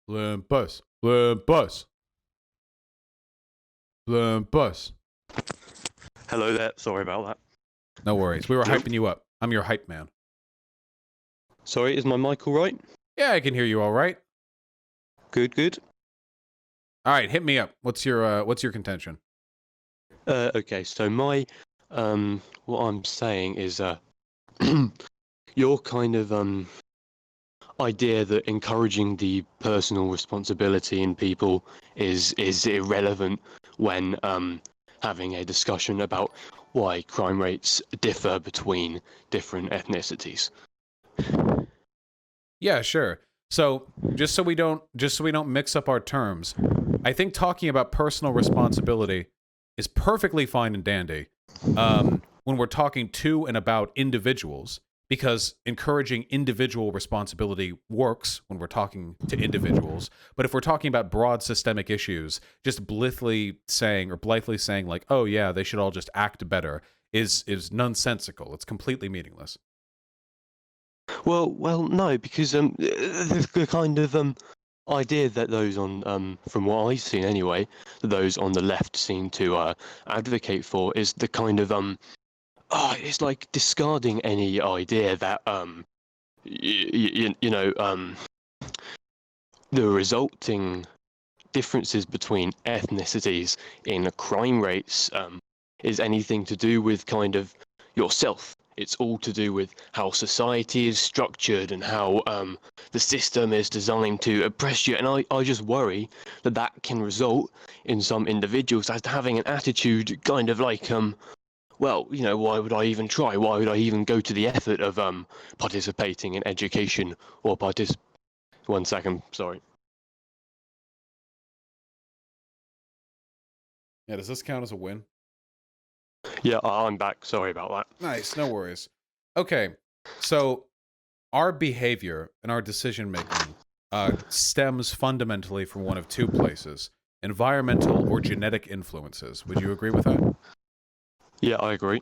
Bus. Bus. Bus. Hello there. Sorry about that. No worries. We were hyping you up. I'm your hype man. Sorry, is my mic all right? Yeah, I can hear you all right. Good, good. All right, hit me up. What's your contention? Okay, so my what I'm saying is your kind of idea that encouraging the personal responsibility in people is irrelevant when having a discussion about why crime rates differ between different ethnicities. Yeah, sure. So just so we don't mix up our terms, I think talking about personal responsibility is perfectly fine and dandy when we're talking to and about individuals, because encouraging individual responsibility works when we're talking to individuals. But if we're talking about broad systemic issues, just blithely saying like, oh yeah, they should all just act better is nonsensical. It's completely meaningless. Well, no, because the kind of idea that those on from what I've seen anyway, that those on the left seem to advocate for is the kind of it's like discarding any idea that you know the resulting differences between ethnicities in crime rates is anything to do with kind of yourself. It's all to do with how society is structured and how the system is designed to oppress you. And I just worry that that can result in some individuals as having an attitude kind of like, well, you know, why would I even try? Why would I even go to the effort of participating in education or 1 second, sorry. Yeah, does this count as a win? Yeah, I'm back. Sorry about that. Nice, no worries. Okay, so our behavior and our decision making stems fundamentally from one of two places: environmental or genetic influences. Would you agree with that? Yeah, I agree.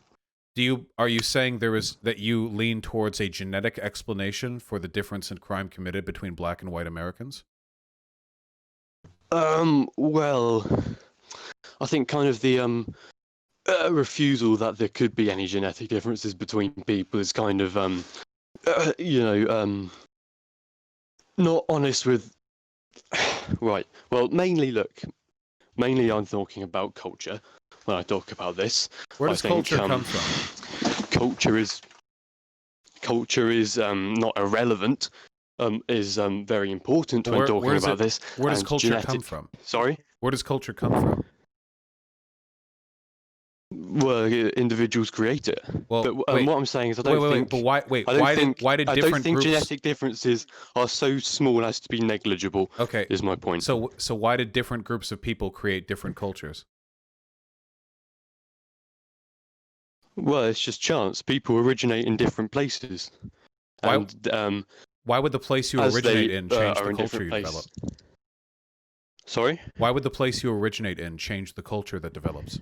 Are you saying that you lean towards a genetic explanation for the difference in crime committed between black and white Americans? Well, I think kind of the refusal that there could be any genetic differences between people is kind of you know not honest with right. Well, mainly I'm talking about culture when I talk about this. Where does culture come from? Culture is not irrelevant. Is very important when talking about this. Where does culture come from? Sorry? Where does culture come from? Well, individuals create it. Well, but what I'm saying is, I don't think. Why did different I don't think groups... genetic differences are so small as to be negligible. Okay, is my point. So why did different groups of people create different cultures? Well, it's just chance. People originate in different places. Why would the place you originate in change the culture you develop? Sorry? Why would the place you originate in change the culture that develops?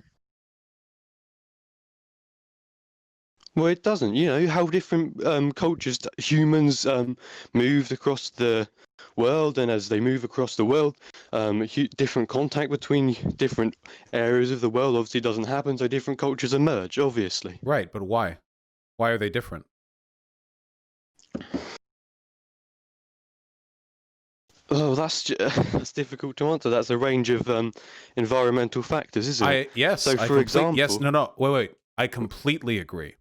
Well, it doesn't. You know how different cultures, humans moved across the world, and as they move across the world, different contact between different areas of the world obviously doesn't happen, so different cultures emerge, obviously. Right, but why? Why are they different? Oh, that's difficult to answer. That's a range of environmental factors, isn't it? Yes. So, for example, yes. No. Wait. I completely agree.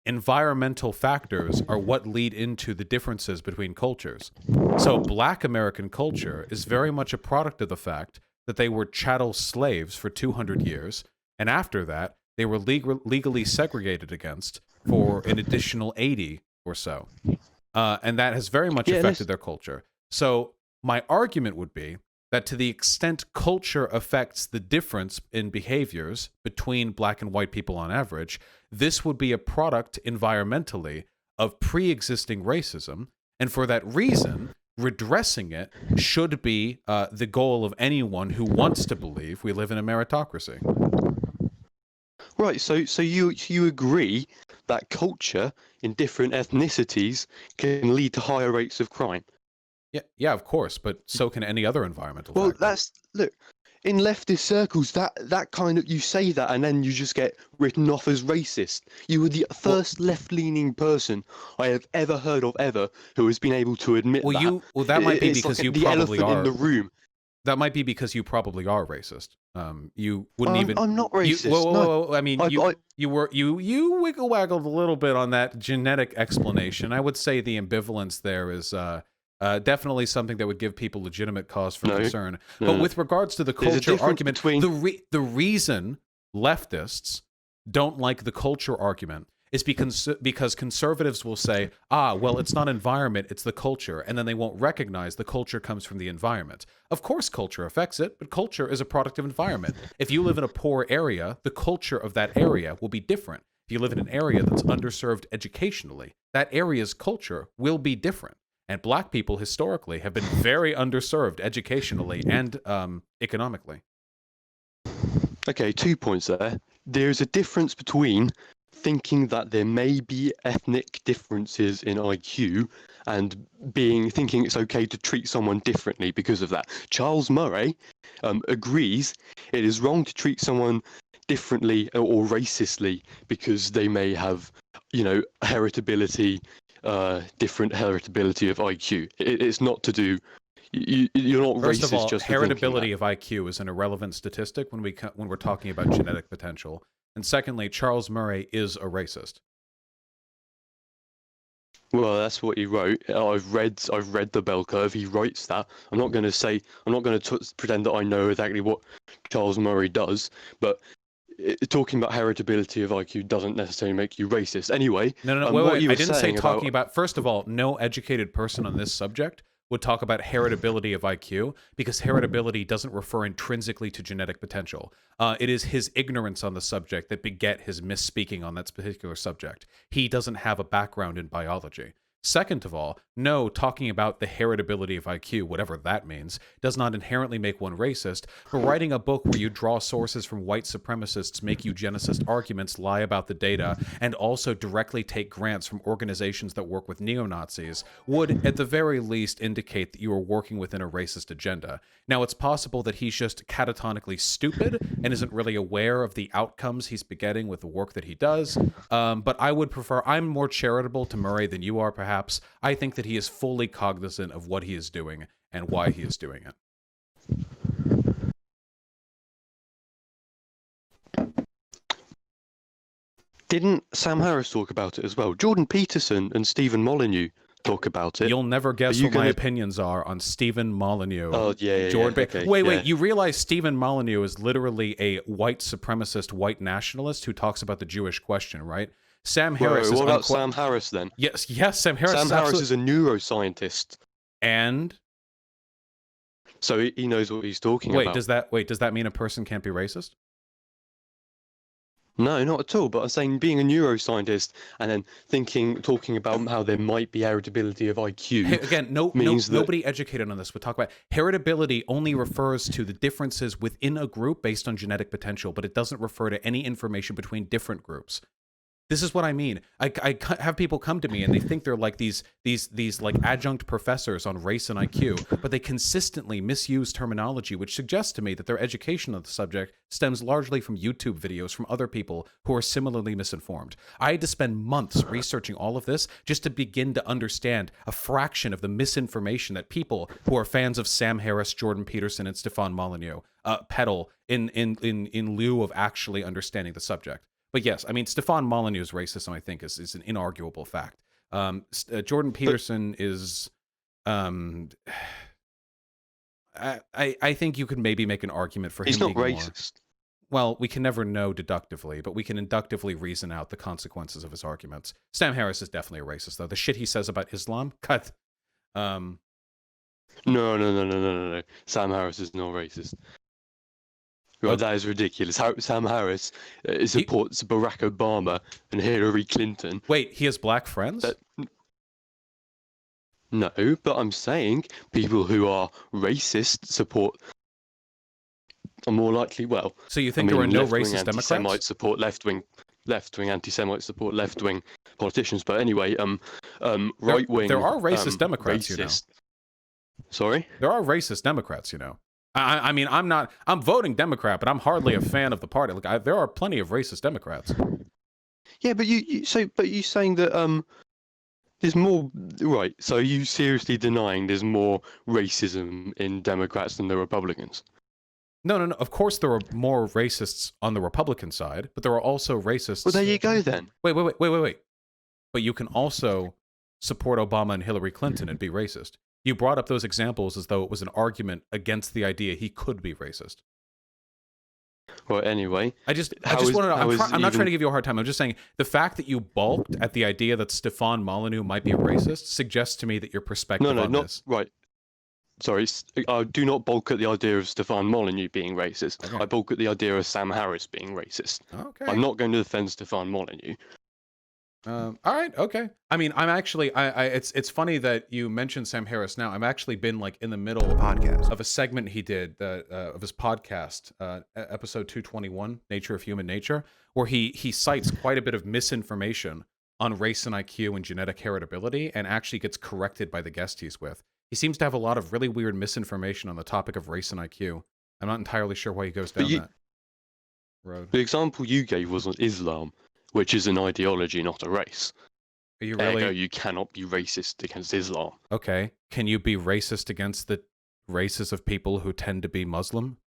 Environmental factors are what lead into the differences between cultures. So black American culture is very much a product of the fact that they were chattel slaves for 200 years, and after that, they were legally segregated against for an additional 80 or so. And that has very much affected their culture. So my argument would be that to the extent culture affects the difference in behaviors between black and white people on average, this would be a product environmentally of pre-existing racism, and for that reason, redressing it should be the goal of anyone who wants to believe we live in a meritocracy. Right, so you agree that culture in different ethnicities can lead to higher rates of crime? Yeah, of course, but so can any other environmental Well, factor. look, in leftist circles, that kind of, you say that and then you just get written off as racist. You were the Well, first left-leaning person I have ever heard of who has been able to admit that. that might be It's because like you the probably elephant in the are. room. That might be because you probably are racist. You wouldn't even. I'm not You racist. No, whoa. I mean, you wiggle waggled a little bit on that genetic explanation. I would say the ambivalence there is definitely something that would give people legitimate cause for concern. But with regards to the culture argument, the reason leftists don't like the culture argument is because conservatives will say, well, it's not environment, it's the culture, and then they won't recognize the culture comes from the environment. Of course, culture affects it, but culture is a product of environment. If you live in a poor area, the culture of that area will be different. If you live in an area that's underserved educationally, that area's culture will be different. And black people historically have been very underserved educationally and economically. Okay, 2 points there. There's a difference between thinking that there may be ethnic differences in IQ and thinking it's okay to treat someone differently because of that. Charles Murray agrees it is wrong to treat someone differently or racistly because they may have, heritability, different heritability of IQ. It's not to do. You're not First racist of all, just for thinking heritability that. of IQ is an irrelevant statistic when we're talking about genetic potential. And secondly, Charles Murray is a racist. Well, that's what he wrote. I've read the bell curve. He writes that. I'm not going to pretend that I know exactly what Charles Murray does, but talking about heritability of IQ doesn't necessarily make you racist. Anyway, No, wait. I didn't say talking about. First of all, no educated person on this subject would talk about heritability of IQ because heritability doesn't refer intrinsically to genetic potential. It is his ignorance on the subject that beget his misspeaking on that particular subject. He doesn't have a background in biology. Second of all, no, talking about the heritability of IQ, whatever that means, does not inherently make one racist, but writing a book where you draw sources from white supremacists, make eugenicist arguments, lie about the data, and also directly take grants from organizations that work with neo-Nazis would, at the very least, indicate that you are working within a racist agenda. Now, it's possible that he's just catatonically stupid and isn't really aware of the outcomes he's begetting with the work that he does, but I'm more charitable to Murray than you are, perhaps. I think that he is fully cognizant of what he is doing and why he is doing it. Didn't Sam Harris talk about it as well? Jordan Peterson and Stephen Molyneux talk about it. You'll never guess what my opinions are on Stephen Molyneux. Oh, yeah. Okay, wait. You realize Stephen Molyneux is literally a white supremacist, white nationalist who talks about the Jewish question, right? Sam Harris. What about Sam Harris then? Yes, Sam Harris. Sam Harris is a neuroscientist, and so he knows what he's talking about. Does that mean a person can't be racist? No, not at all. But I'm saying being a neuroscientist and then talking about how there might be heritability of IQ. Again, nobody educated on this would talk about heritability. Only refers to the differences within a group based on genetic potential, but it doesn't refer to any information between different groups. This is what I mean. I have people come to me and they think they're like these like adjunct professors on race and IQ, but they consistently misuse terminology, which suggests to me that their education of the subject stems largely from YouTube videos from other people who are similarly misinformed. I had to spend months researching all of this just to begin to understand a fraction of the misinformation that people who are fans of Sam Harris, Jordan Peterson, and Stefan Molyneux peddle in lieu of actually understanding the subject. But yes, I mean, Stefan Molyneux's racism, I think, is an inarguable fact. Jordan Peterson is... I think you could maybe make an argument for him being more... He's not racist. Well, we can never know deductively, but we can inductively reason out the consequences of his arguments. Sam Harris is definitely a racist, though. The shit he says about Islam, cut. No. Sam Harris is not racist. Right, that is ridiculous. Sam Harris supports Barack Obama and Hillary Clinton. Wait, he has black friends? No, but I'm saying people who are racist are more likely. Well, so you think there are no racist Democrats? Anti-Semites support left-wing anti-Semites support left-wing politicians. But anyway, right-wing. There are racist Democrats, you know. Sorry? There are racist Democrats, you know. I mean, I'm voting Democrat, but I'm hardly a fan of the party. Like, there are plenty of racist Democrats. Yeah, but you saying that there's more, right? So are you seriously denying there's more racism in Democrats than the Republicans? No, no, no. Of course, there are more racists on the Republican side, but there are also racists. Well, there you go then. Wait. But you can also support Obama and Hillary Clinton and be racist. You brought up those examples as though it was an argument against the idea he could be racist. Well, anyway, I just want to know. I'm not trying to give you a hard time. I'm just saying the fact that you balked at the idea that Stefan Molyneux might be a racist suggests to me that your perspective on this. Right. Sorry, I do not balk at the idea of Stefan Molyneux being racist. Okay. I balk at the idea of Sam Harris being racist. Okay. I'm not going to defend Stefan Molyneux. All right. Okay. I mean, I'm actually. It's funny that you mentioned Sam Harris. Now, I'm actually been like in the middle of a segment he did of his podcast, episode 221, "Nature of Human Nature," where he cites quite a bit of misinformation on race and IQ and genetic heritability, and actually gets corrected by the guest he's with. He seems to have a lot of really weird misinformation on the topic of race and IQ. I'm not entirely sure why he goes down that road. The example you gave was on Islam, which is an ideology, not a race. Are you really? Ergo, you cannot be racist against Islam. Okay. Can you be racist against the races of people who tend to be Muslim?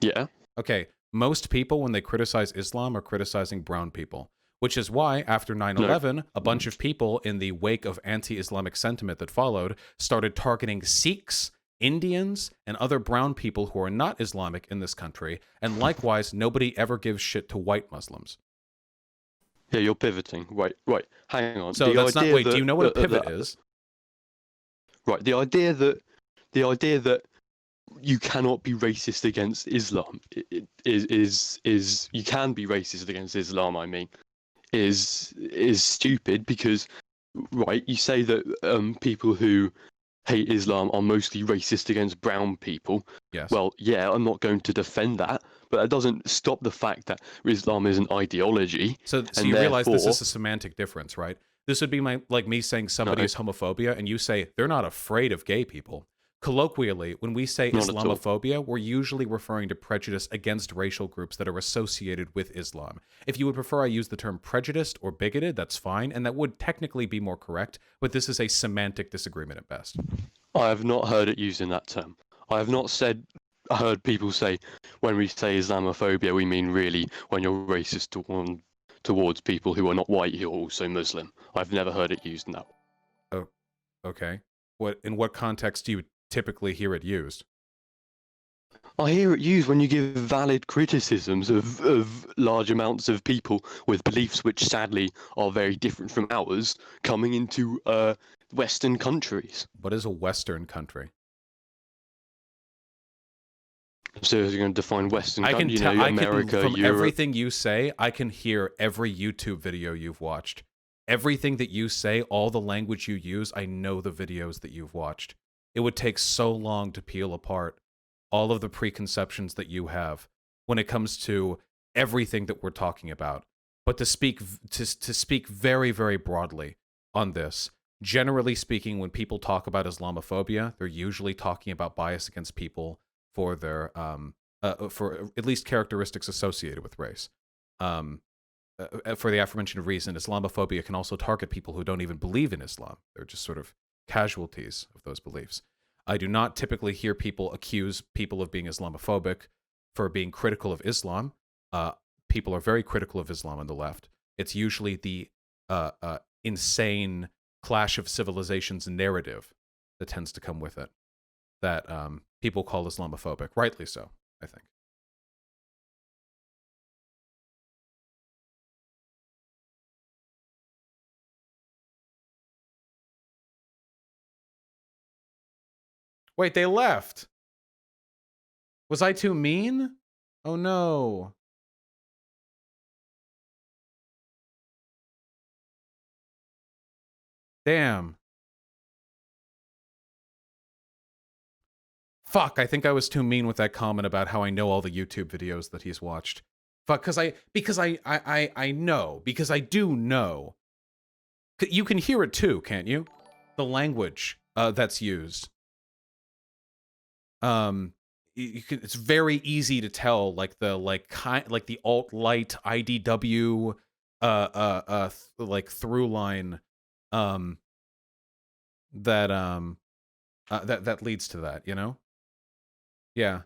Yeah. Okay. Most people, when they criticize Islam, are criticizing brown people, which is why, after 9/11, a bunch of people in the wake of anti-Islamic sentiment that followed started targeting Sikhs, Indians, and other brown people who are not Islamic in this country, and likewise, nobody ever gives shit to white Muslims. Yeah, you're pivoting. Right. Hang on. So that's not. Wait, do you know what a pivot is? Right. The idea that you cannot be racist against Islam is you can be racist against Islam. I mean, is stupid because, right? You say that people who hate Islam are mostly racist against brown people. Yes. Well, yeah, I'm not going to defend that, but that doesn't stop the fact that Islam is an ideology. So you realize this is a semantic difference, right? This would be like me saying somebody is homophobia, and you say they're not afraid of gay people. Colloquially, when we say Islamophobia, we're usually referring to prejudice against racial groups that are associated with Islam. If you would prefer I use the term prejudiced or bigoted, that's fine, and that would technically be more correct, but this is a semantic disagreement at best. I have not heard it used in that term. I have not heard people say, when we say Islamophobia, we mean really when you're racist towards people who are not white who are also Muslim. I've never heard it used in that. Oh, okay. In what context do you typically hear it used? I hear it used when you give valid criticisms of large amounts of people with beliefs which sadly are very different from ours coming into Western countries. What is a Western country? So you're going to define Western country, America, from Europe. Everything you say, I can hear every YouTube video you've watched. Everything that you say, all the language you use, I know the videos that you've watched. It would take so long to peel apart all of the preconceptions that you have when it comes to everything that we're talking about. But to speak very, very broadly on this, generally speaking, when people talk about Islamophobia, they're usually talking about bias against people for their for at least characteristics associated with race. For the aforementioned reason, Islamophobia can also target people who don't even believe in Islam. They're just sort of casualties of those beliefs. I do not typically hear people accuse people of being Islamophobic for being critical of Islam. People are very critical of Islam on the left. It's usually the insane clash of civilizations narrative that tends to come with it that people call Islamophobic, rightly so, I think. Wait, they left. Was I too mean? Oh no. Damn. Fuck, I think I was too mean with that comment about how I know all the YouTube videos that he's watched. Fuck, because I know, because I do know. You can hear it too, can't you? The language that's used. It's very easy to tell, like the the alt-light IDW like through line that leads to that, you know? Yeah.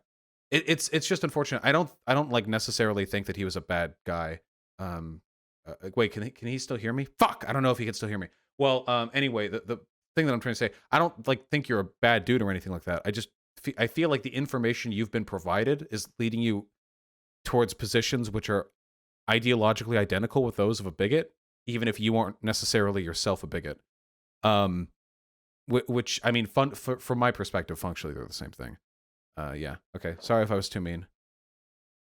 It's just unfortunate. I don't like necessarily think that he was a bad guy. Wait, can he still hear me? Fuck, I don't know if he can still hear me. Well, anyway, the thing that I'm trying to say, I don't think you're a bad dude or anything like that. I feel like the information you've been provided is leading you towards positions which are ideologically identical with those of a bigot, even if you aren't necessarily yourself a bigot. Which I mean, from my perspective, functionally they're the same thing. Yeah. Okay. Sorry if I was too mean.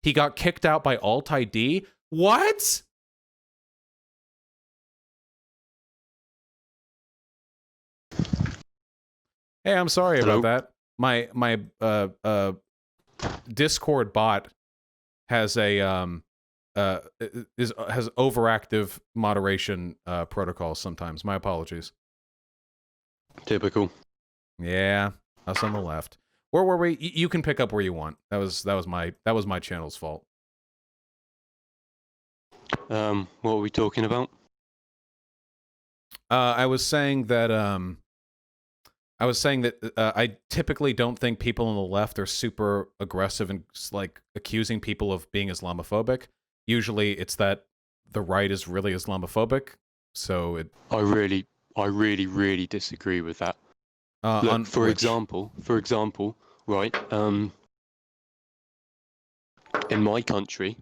He got kicked out by Alt ID. What? Hey, I'm sorry about that. My Discord bot has a has overactive moderation protocols sometimes. My apologies. Typical. Yeah, us on the left. Where were we? You can pick up where you want. That was my channel's fault. What were we talking about? I was saying that I typically don't think people on the left are super aggressive and like accusing people of being Islamophobic. Usually, it's that the right is really Islamophobic. So I really disagree with that. Look, for example, right? In my country,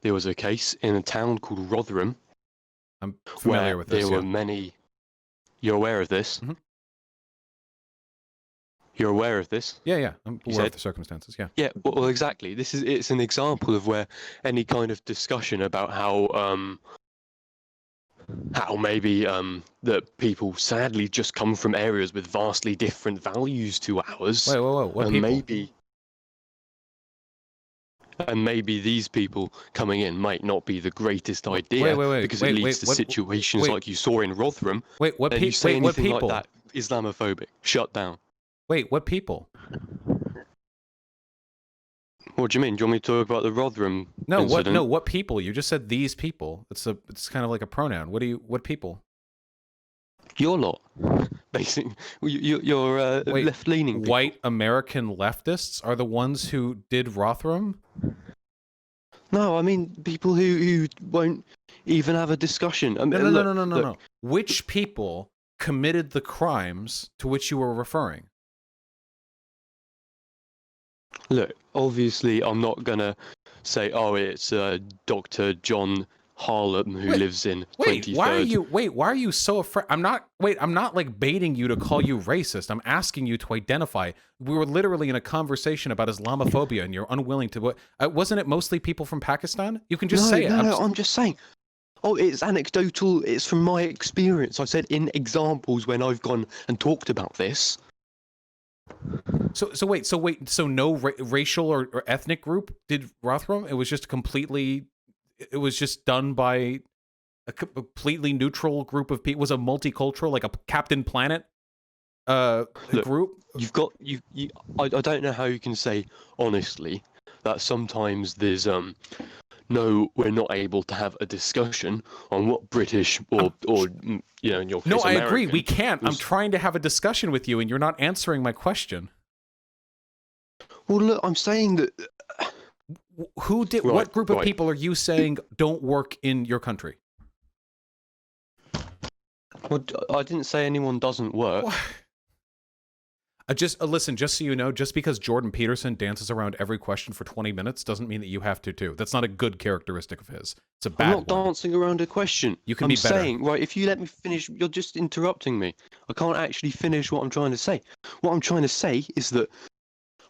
there was a case in a town called Rotherham. I'm familiar with this. There were many. You're aware of this? Mm-hmm. You're aware of this? Yeah. I'm aware of the circumstances. Yeah. Yeah. Well, exactly. It's an example of where any kind of discussion about how maybe that people sadly just come from areas with vastly different values to ours. Wait, whoa, what people? Maybe these people coming in might not be the greatest idea because it leads to situations like you saw in Rotherham. Wait, what people? You say anything like that, Islamophobic. Shut down. Wait, what people? What do you mean? Do you want me to talk about the Rotherham incident? What people? You just said these people. It's kind of like a pronoun. What people? Your lot. Basically, you're left-leaning. White American leftists are the ones who did Rotherham? No, I mean people who won't even have a discussion. I mean, no. Which people committed the crimes to which you were referring? Look, obviously, I'm not gonna say, oh, it's Dr. John Harlem who lives in 23rd. Why are you so afraid? I'm not like baiting you to call you racist. I'm asking you to identify. We were literally in a conversation about Islamophobia and you're unwilling to. Wasn't it mostly people from Pakistan? You can just say it. No, I'm just saying. Oh, it's anecdotal. It's from my experience. I said in examples when I've gone and talked about this. So wait. So no racial or ethnic group did Rotherham? It was just completely. It was just done by a completely neutral group of people. It was a multicultural, like a Captain Planet group. I don't know how you can say honestly that sometimes there's no, we're not able to have a discussion on what British or in your case, no, I American agree. We can't. I'm trying to have a discussion with you, and you're not answering my question. Well, look, I'm saying that. Who did? Right, what group of people are you saying don't work in your country? Well, I didn't say anyone doesn't work. Listen, just so you know, just because Jordan Peterson dances around every question for 20 minutes doesn't mean that you have to too. That's not a good characteristic of his. It's a bad one. I'm not dancing around a question. You can be better. I'm saying, right, if you let me finish, you're just interrupting me. I can't actually finish what I'm trying to say. What I'm trying to say is that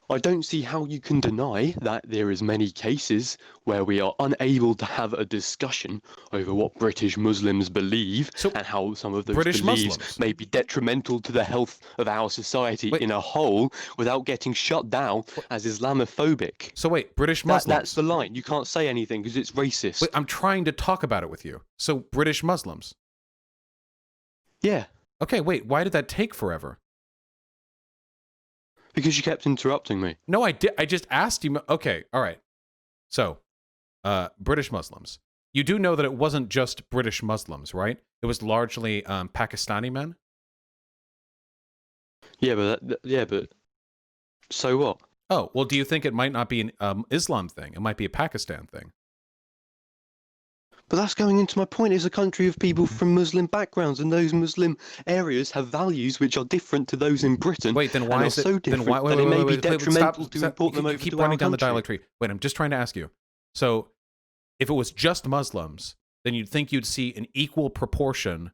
I don't see how you can deny that there is many cases where we are unable to have a discussion over what British Muslims believe and how some of those British beliefs Muslims may be detrimental to the health of our society in a whole without getting shut down as Islamophobic. So wait, British Muslims. That's the line. You can't say anything because it's racist. Wait, I'm trying to talk about it with you. So British Muslims. Yeah. Okay, wait, why did that take forever? Because you kept interrupting me. No, I did. I just asked you. Okay, all right. So, British Muslims. You do know that it wasn't just British Muslims, right? It was largely Pakistani men. Yeah, but so what? Oh, well, do you think it might not be an Islam thing? It might be a Pakistan thing. But that's going into my point. It's a country of people from Muslim backgrounds, and those Muslim areas have values which are different to those in Britain. Wait, then why and is are it so different then why, wait, that wait, it may wait, be wait, detrimental to stop, import them you over keep to our running down the country. dialect tree. Wait, I'm just trying to ask you. So, if it was just Muslims, then you'd think you'd see an equal proportion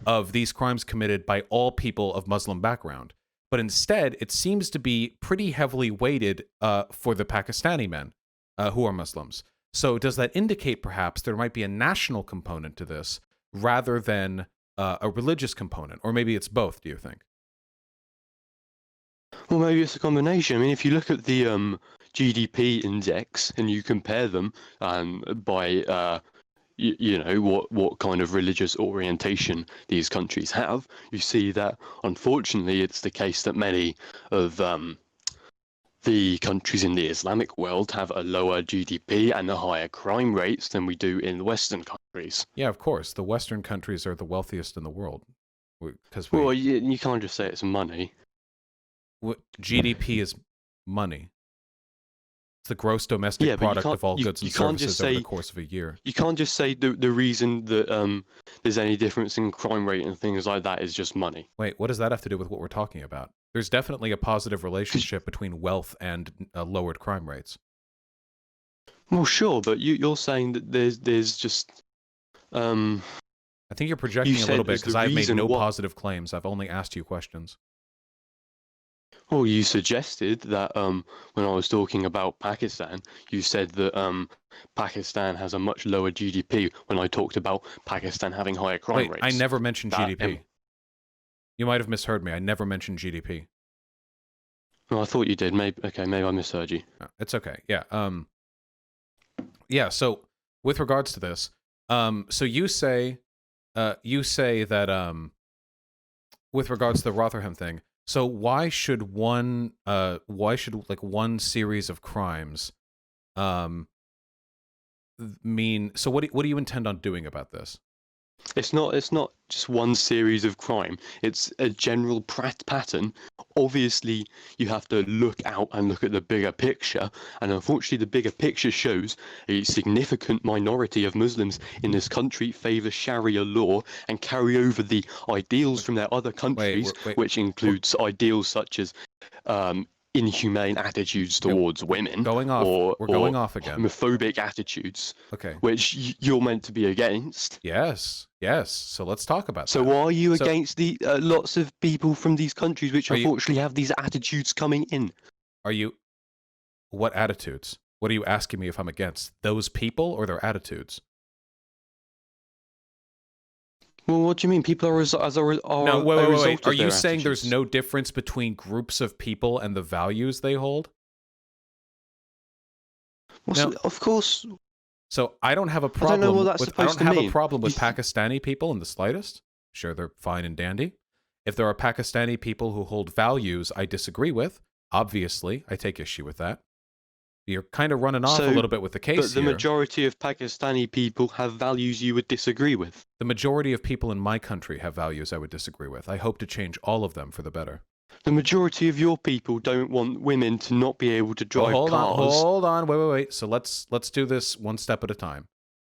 of these crimes committed by all people of Muslim background. But instead, it seems to be pretty heavily weighted for the Pakistani men who are Muslims. So does that indicate perhaps there might be a national component to this rather than a religious component? Or maybe it's both, do you think? Well, maybe it's a combination. I mean, if you look at the GDP index and you compare them by you know what kind of religious orientation these countries have, you see that unfortunately it's the case that many of the countries in the Islamic world have a lower GDP and a higher crime rates than we do in Western countries. Yeah, of course. The Western countries are the wealthiest in the world. Well, you can't just say it's money. GDP is money. It's the gross domestic product of all goods and services over the course of a year. You can't just say the reason that there's any difference in crime rate and things like that is just money. Wait, what does that have to do with what we're talking about? There's definitely a positive relationship between wealth and lowered crime rates. Well, sure, but you're saying that there's just I think you're projecting a little bit because I've made no positive claims. I've only asked you questions. Well, you suggested that when I was talking about Pakistan, you said that Pakistan has a much lower GDP when I talked about Pakistan having higher crime rates. I never mentioned GDP. You might have misheard me. I never mentioned GDP. No, I thought you did. Maybe I misheard you. No, it's okay. Yeah. Yeah. So with regards to this, so you say that with regards to the Rotherham thing. So why should one series of crimes mean, so what do you intend on doing about this? It's not just one series of crime. It's a general pattern. Obviously, you have to look out and look at the bigger picture. And unfortunately, the bigger picture shows a significant minority of Muslims in this country favour Sharia law and carry over the ideals from their other countries, which includes ideals such as inhumane attitudes towards women, going off again. Homophobic attitudes, okay, which you're meant to be against. Yes. So let's talk about that. So why are you against the lots of people from these countries which unfortunately have these attitudes coming in? What attitudes? What are you asking me if I'm against? Those people or their attitudes? Well, what do you mean? People are no, wait. Are you saying attitudes? There's no difference between groups of people and the values they hold? Well, no. Of course. So I don't have a problem. I don't know what that's supposed to mean. I don't have a problem with Pakistani people in the slightest. Sure, they're fine and dandy. If there are Pakistani people who hold values I disagree with, obviously I take issue with that. You're kind of running off a little bit with the case but the here. majority of Pakistani people have values you would disagree with. The majority of people in my country have values I would disagree with. I hope to change all of them for the better. The majority of your people don't want women to not be able to drive cars. Hold on. Wait. So let's do this one step at a time.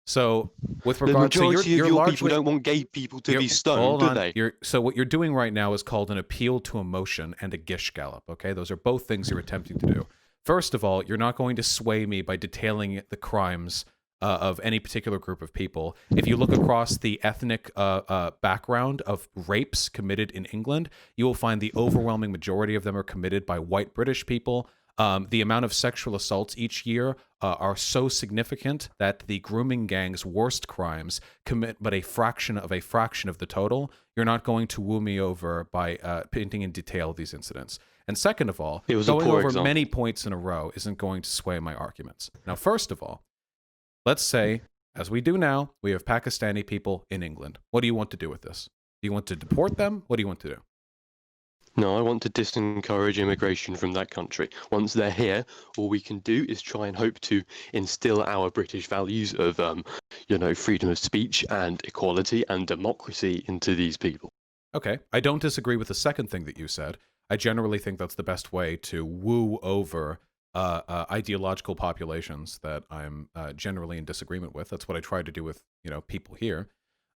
So with regard to the majority of your people don't want gay people to be stoned, do they? So what you're doing right now is called an appeal to emotion and a gish gallop. Okay, those are both things you're attempting to do. First of all, you're not going to sway me by detailing the crimes of any particular group of people. If you look across the ethnic background of rapes committed in England, you will find the overwhelming majority of them are committed by white British people. The amount of sexual assaults each year are so significant that the grooming gang's worst crimes commit but a fraction of the total. You're not going to woo me over by painting in detail these incidents. And second of all, going over many points in a row isn't going to sway my arguments. Now, first of all, let's say, as we do now, we have Pakistani people in England. What do you want to do with this? Do you want to deport them? What do you want to do? No, I want to disencourage immigration from that country. Once they're here, all we can do is try and hope to instill our British values of, freedom of speech and equality and democracy into these people. Okay, I don't disagree with the second thing that you said. I generally think that's the best way to woo over ideological populations that I'm generally in disagreement with. That's what I try to do with people here.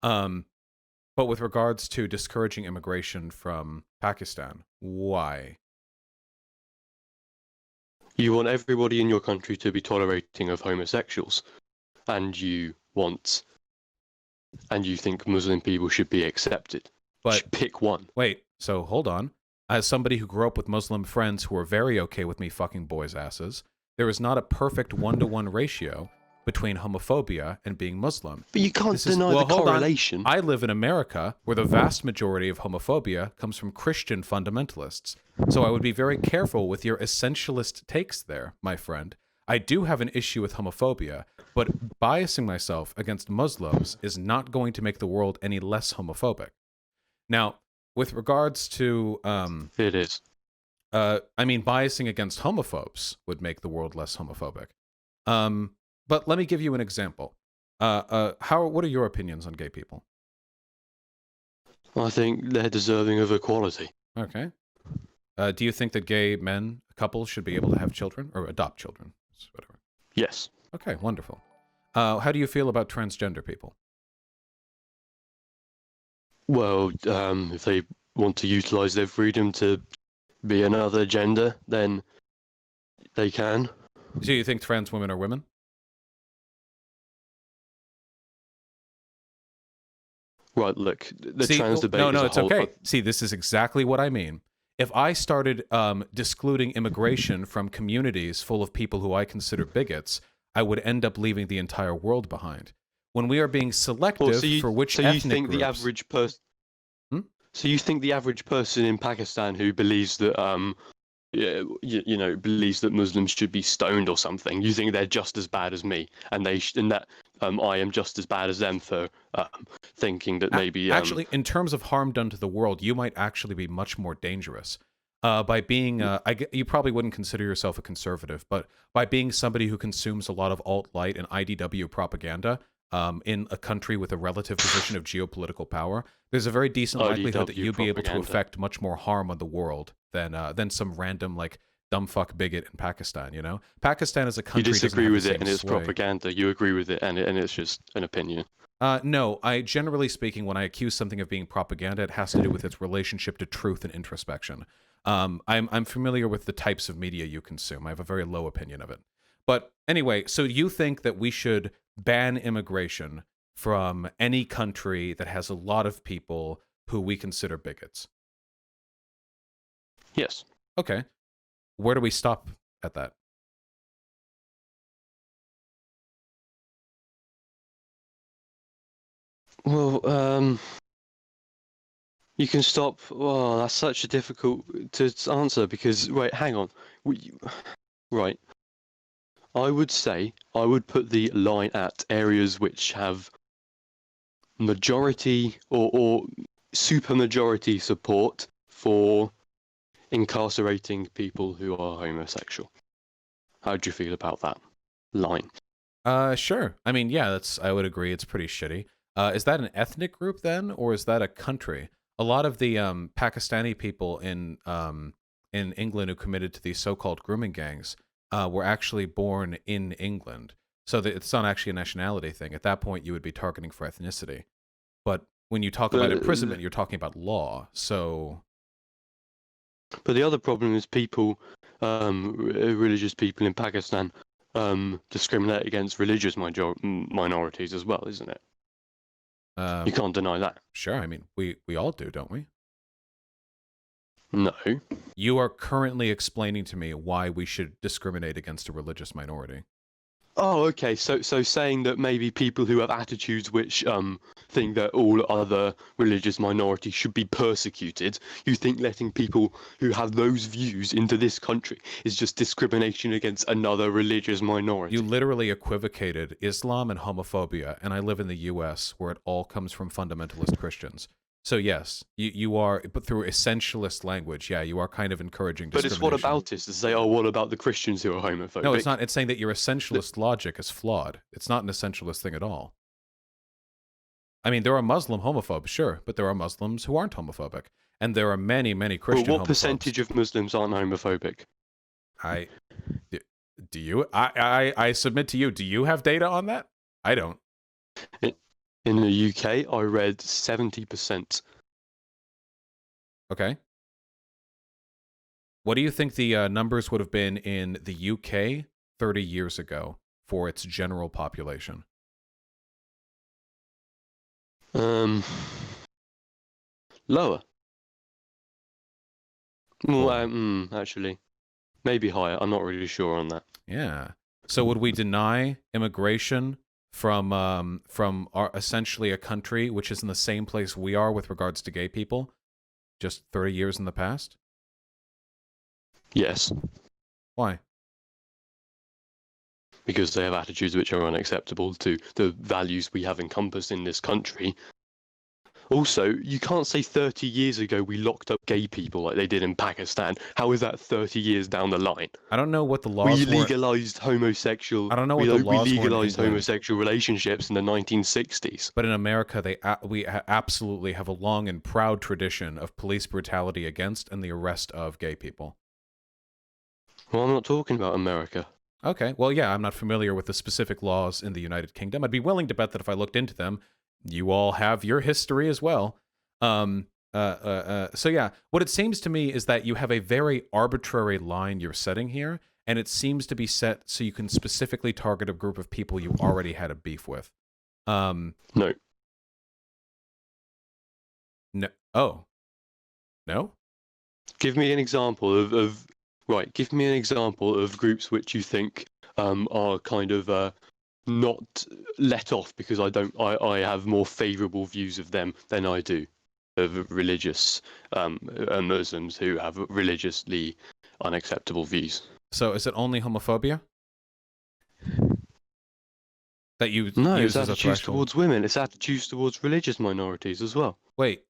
But with regards to discouraging immigration from Pakistan, why? You want everybody in your country to be tolerating of homosexuals, and you think Muslim people should be accepted. But pick one. Wait, so hold on. As somebody who grew up with Muslim friends who were very okay with me fucking boys' asses, there is not a perfect 1-to-1 ratio between homophobia and being Muslim. But you can't deny the correlation. I live in America, where the vast majority of homophobia comes from Christian fundamentalists. So I would be very careful with your essentialist takes there, my friend. I do have an issue with homophobia, but biasing myself against Muslims is not going to make the world any less homophobic. Now, with regards to... it is. biasing against homophobes would make the world less homophobic. But let me give you an example. What are your opinions on gay people? I think they're deserving of equality. Okay. Do you think that gay couples should be able to have children or adopt children? Whatever. Yes. Okay, wonderful. How do you feel about transgender people? Well, if they want to utilize their freedom to be another gender, then they can. Do you think trans women are women? Right, look, trans debate No, is it's okay. See, this is exactly what I mean. If I started excluding immigration from communities full of people who I consider bigots, I would end up leaving the entire world behind. When we are being selective for which ethnic you think groups... the average person... So you think the average person in Pakistan who believes that, believes that Muslims should be stoned or something, you think they're just as bad as me, and that I am just as bad as them for thinking that maybe... Actually, in terms of harm done to the world, you might actually be much more dangerous. By being... you probably wouldn't consider yourself a conservative, but by being somebody who consumes a lot of alt-right and IDW propaganda in a country with a relative position of geopolitical power, there's a very decent likelihood that you'd be able to affect much more harm on the world than some random, dumb fuck bigot in Pakistan, you know? Pakistan is a country... You disagree with it and it's propaganda. You agree with it and it's just an opinion. No, generally speaking, when I accuse something of being propaganda, it has to do with its relationship to truth and introspection. I'm familiar with the types of media you consume. I have a very low opinion of it. But anyway, so you think that we should ban immigration from any country that has a lot of people who we consider bigots? Yes. Okay. Where do we stop at that? Well, you can stop... Well, that's such a difficult to answer because... Wait, hang on. Right. I would say I would put the line at areas which have majority or supermajority support for incarcerating people who are homosexual. How do you feel about that line? Sure. I mean, yeah, I would agree. It's pretty shitty. Is that an ethnic group then, or is that a country? A lot of the Pakistani people in England who committed to these so-called grooming gangs were actually born in England. So that it's not actually a nationality thing. At that point, you would be targeting for ethnicity. But when you talk about imprisonment, you're talking about law. So... But the other problem is people, religious people in Pakistan, discriminate against religious minorities as well, isn't it? You can't deny that. Sure, I mean, we all do, don't we? No. You are currently explaining to me why we should discriminate against a religious minority. Oh, okay. So saying that maybe people who have attitudes which think that all other religious minorities should be persecuted, you think letting people who have those views into this country is just discrimination against another religious minority? You literally equivocated Islam and homophobia, and I live in the U.S., where it all comes from fundamentalist Christians. So yes, you are, but through essentialist language, yeah, you are kind of encouraging But it's what discrimination. about it to say, oh, what about the Christians who are homophobic? No, it's not. It's saying that your essentialist logic is flawed. It's not an essentialist thing at all. I mean, there are Muslim homophobes, sure, but there are Muslims who aren't homophobic, and there are many, many Christian Well, what homophobes. percentage of Muslims aren't homophobic? Do you? I submit to you. Do you have data on that? I don't. In the UK, I read 70%. Okay. What do you think the numbers would have been in the UK 30 years ago for its general population? Lower. Cool. Well, actually, maybe higher. I'm not really sure on that. Yeah. So would we deny immigration from our essentially a country which is in the same place we are with regards to gay people, just 30 years in the past? Yes. Why? Because they have attitudes which are unacceptable to the values we have encompassed in this country. Also, you can't say 30 years ago we locked up gay people like they did in Pakistan. How is that 30 years down the line? I don't know what the laws We legalized homosexual. I don't know what the laws we were in legalized England. homosexual relationships in the 1960s. But in America, we absolutely have a long and proud tradition of police brutality against and the arrest of gay people. Well, I'm not talking about America. Okay, well, yeah, I'm not familiar with the specific laws in the United Kingdom. I'd be willing to bet that if I looked into them, you all have your history as well. So yeah, what it seems to me is that you have a very arbitrary line you're setting here, and it seems to be set so you can specifically target a group of people you already had a beef with. No. No. Oh. No? Give me an example Right, give me an example of groups which you think are kind of not let off because I have more favourable views of them than I do of religious Muslims who have religiously unacceptable views. So is it only homophobia? That you No, use it's as a attitudes threshold? towards women. It's attitudes towards religious minorities as well. Wait,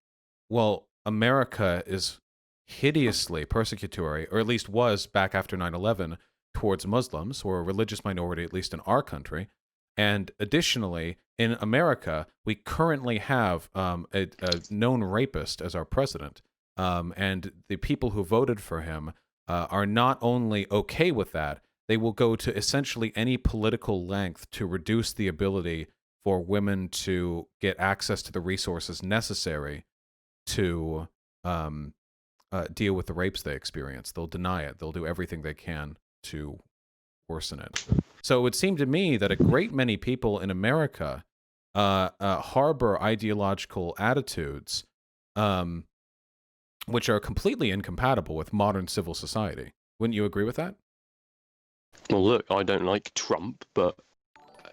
well, America is hideously persecutory, or at least was back after 9/11, towards Muslims, or a religious minority, at least in our country. And additionally, in America, we currently have a known rapist as our president. And the people who voted for him are not only okay with that, they will go to essentially any political length to reduce the ability for women to get access to the resources necessary to deal with the rapes they experience. They'll deny it. They'll do everything they can to worsen it. So it would seem to me that a great many people in America harbor ideological attitudes which are completely incompatible with modern civil society. Wouldn't you agree with that? Well, look, I don't like Trump, but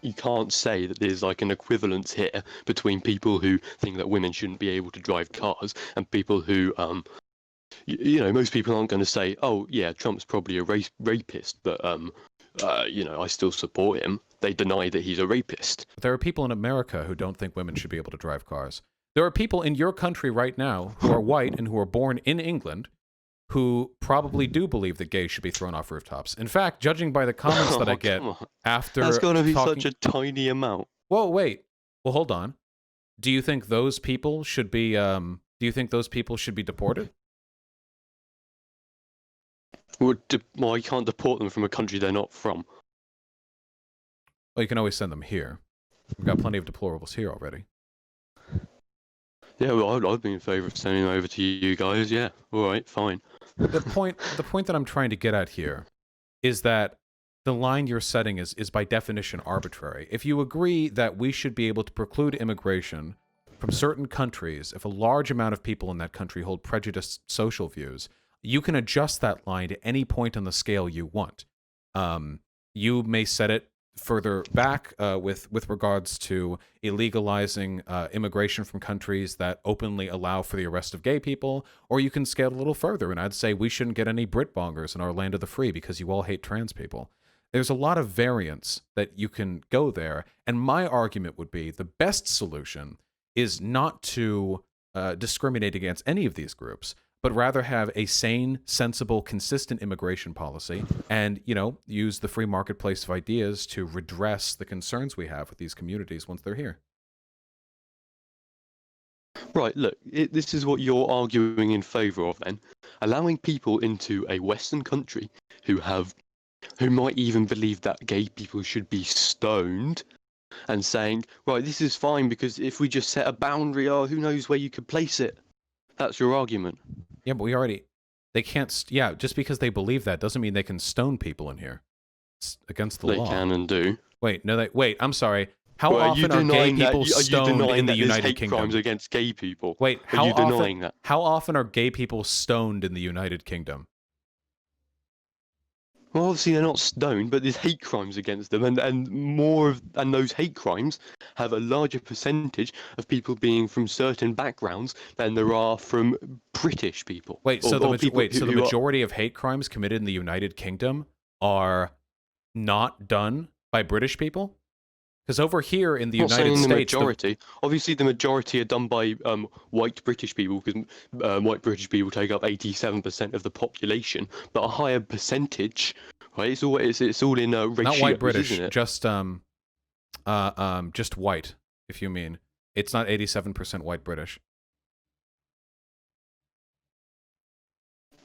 you can't say that there's like an equivalence here between people who think that women shouldn't be able to drive cars and people who, you know, most people aren't going to say, oh, yeah, Trump's probably a rapist, but, you know, I still support him. They deny that he's a rapist. But there are people in America who don't think women should be able to drive cars. There are people in your country right now who are white and who are born in England who probably do believe that gays should be thrown off rooftops. In fact, judging by the comments that I get after that's going to be talking... such a tiny amount. Whoa, wait. Well, hold on. Do you think those people should be deported? Well, I can't deport them from a country they're not from. Well, you can always send them here. We've got plenty of deplorables here already. Yeah, well, I'd be in favour of sending them over to you guys. Yeah, all right, fine. The point that I'm trying to get at here is that the line you're setting is by definition arbitrary. If you agree that we should be able to preclude immigration from certain countries if a large amount of people in that country hold prejudiced social views, you can adjust that line to any point on the scale you want. You may set it further back with regards to illegalizing immigration from countries that openly allow for the arrest of gay people, or you can scale a little further, and I'd say we shouldn't get any Britbongers in our land of the free because you all hate trans people. There's a lot of variance that you can go there, and my argument would be the best solution is not to discriminate against any of these groups, but rather have a sane, sensible, consistent immigration policy and, use the free marketplace of ideas to redress the concerns we have with these communities once they're here. Right, look, this is what you're arguing in favour of then. Allowing people into a Western country who might even believe that gay people should be stoned, and saying, right, this is fine because if we just set a boundary, who knows where you could place it. That's your argument. Yeah, but they can't, just because they believe that doesn't mean they can stone people in here. It's against the law. They can and do. Wait, I'm sorry. How often are gay people stoned in the United Kingdom? Crimes against gay people. Wait, are you denying that? How often are gay people stoned in the United Kingdom? Well, obviously they're not stoned, but there's hate crimes against them, and those hate crimes have a larger percentage of people being from certain backgrounds than there are from British people. Wait, so the majority of hate crimes committed in the United Kingdom are not done by British people? Because over here in the United States, obviously the majority are done by white British people, because white British people take up 87% of the population, but a higher percentage, right? It's all in ratios, not white British, isn't it? just white. If you mean it's not 87% white British.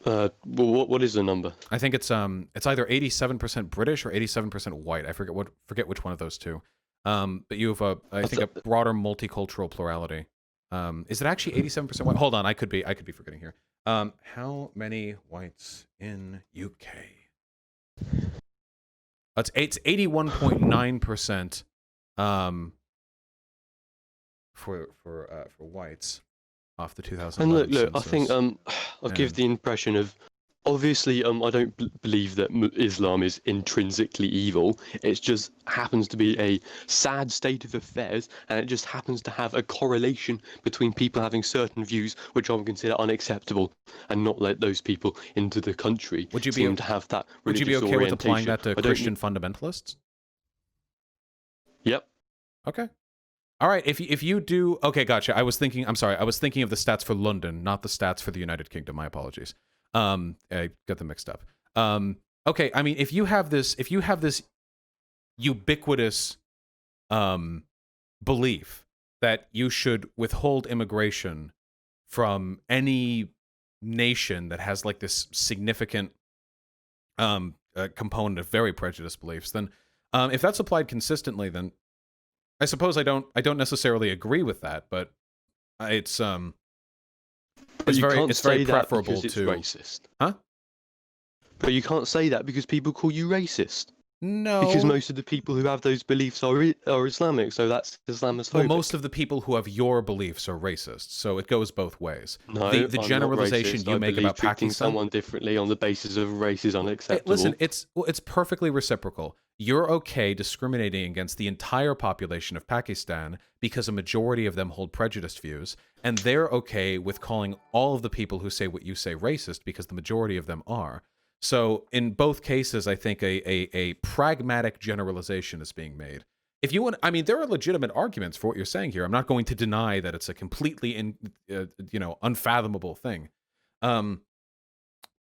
What is the number? I think it's either 87% British or 87% white. I forget which one of those two. But you have I think a broader multicultural plurality. Is it actually 87% white? Hold on, I could be forgetting here. How many whites in UK? It's 81.9% for whites off the 2011 And look, I census. think I'll give the impression of, obviously, I don't believe that Islam is intrinsically evil. It just happens to be a sad state of affairs, and it just happens to have a correlation between people having certain views which I would consider unacceptable, and not let those people into the country. Would you to have that religious Would you be okay with applying orientation. that to Christian fundamentalists? Yep. Okay. All right. If you do, okay, gotcha. I was thinking of the stats for London, not the stats for the United Kingdom. My apologies. I got them mixed up. Okay, I mean, if you have this ubiquitous belief that you should withhold immigration from any nation that has like this significant component of very prejudiced beliefs, then if that's applied consistently, then I suppose I don't necessarily agree with that, but it's very preferable to racist. Huh? But you can't say that because people call you racist. No. Because most of the people who have those beliefs are Islamic, so that's Islamophobic. Well, most of the people who have your beliefs are racist, so it goes both ways. No, the generalization you make about treating Pakistan, someone differently on the basis of race is unacceptable. Listen, it's perfectly reciprocal. You're okay discriminating against the entire population of Pakistan because a majority of them hold prejudiced views, and they're okay with calling all of the people who say what you say racist because the majority of them are. So in both cases, I think a pragmatic generalization is being made. If you want, I mean, there are legitimate arguments for what you're saying here. I'm not going to deny that it's a completely unfathomable thing.